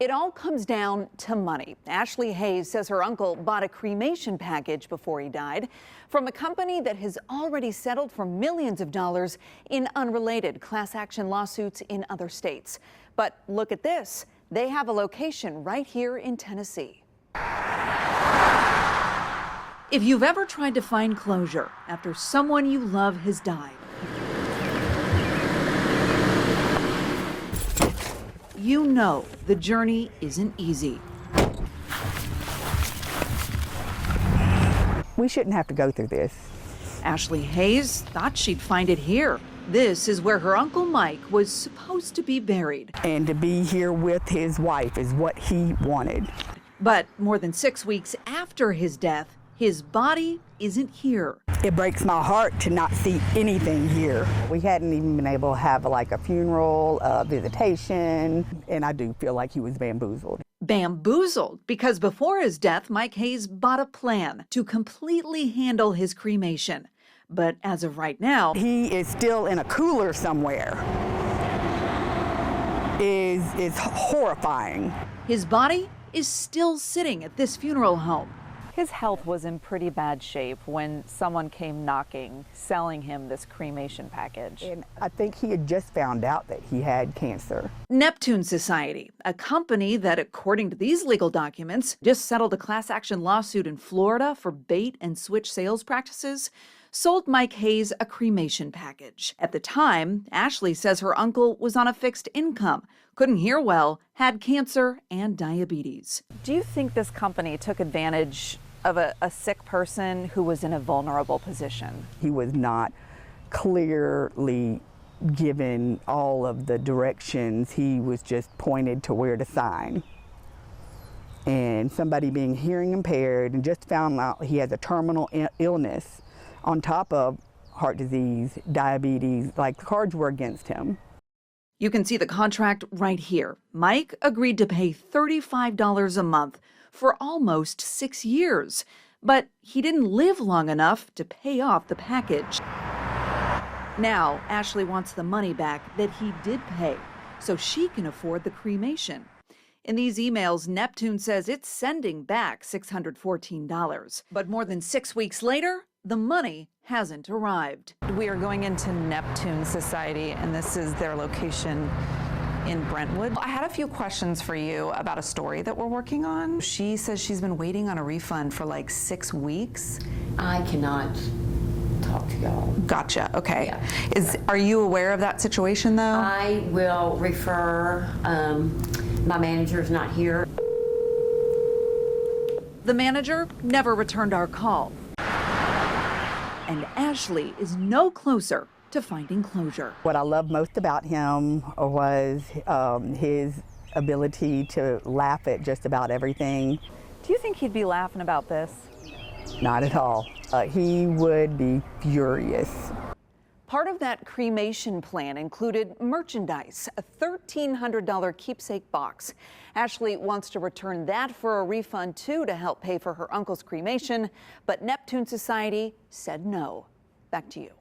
It all comes down to money. Ashley Hayes says her uncle bought a cremation package before he died from a company that has already settled for millions of dollars in unrelated class action lawsuits in other states. But look at this. They have a location right here in Tennessee. If you've ever tried to find closure after someone you love has died, you know the journey isn't easy. We shouldn't have to go through this. Ashley Hayes thought she'd find it here. This is where her Uncle Mike was supposed to be buried. And to be here with his wife is what he wanted. But more than 6 weeks after his death, his body isn't here. It breaks my heart to not see anything here. We hadn't even been able to have like a funeral, a visitation, and I do feel like he was bamboozled. Bamboozled because before his death, Mike Hayes bought a plan to completely handle his cremation. But as of right now, he is still in a cooler somewhere. Is horrifying. His body is still sitting at this funeral home. His health was in pretty bad shape when someone came knocking, selling him this cremation package. And I think he had just found out that he had cancer. Neptune Society, a company that, according to these legal documents, just settled a class action lawsuit in Florida for bait and switch sales practices, sold Mike Hayes a cremation package. At the time, Ashley says her uncle was on a fixed income, couldn't hear well, had cancer and diabetes. Do you think this company took advantage of a sick person who was in a vulnerable position? He was not clearly given all of the directions. He was just pointed to where to sign. And somebody being hearing impaired and just found out he has a terminal illness on top of heart disease, diabetes, like the cards were against him. You can see the contract right here. Mike agreed to pay $35 a month for almost 6 years, but he didn't live long enough to pay off the package. Now, Ashley wants the money back that he did pay so she can afford the cremation. In these emails, Neptune says it's sending back $614. But more than 6 weeks later, the money hasn't arrived. We are going into Neptune Society, and this is their location in Brentwood. I had a few questions for you about a story that we're working on. She says she's been waiting on a refund for like 6 weeks. I cannot talk to y'all. Gotcha, okay. Yeah. Are you aware of that situation though? I will refer, my manager's not here. The manager never returned our call. And Ashley is no closer to finding closure. What I loved most about him was his ability to laugh at just about everything. Do you think he'd be laughing about this? Not at all. He would be furious. Part of that cremation plan included merchandise, a $1,300 keepsake box. Ashley wants to return that for a refund too to help pay for her uncle's cremation, but Neptune Society said no. Back to you.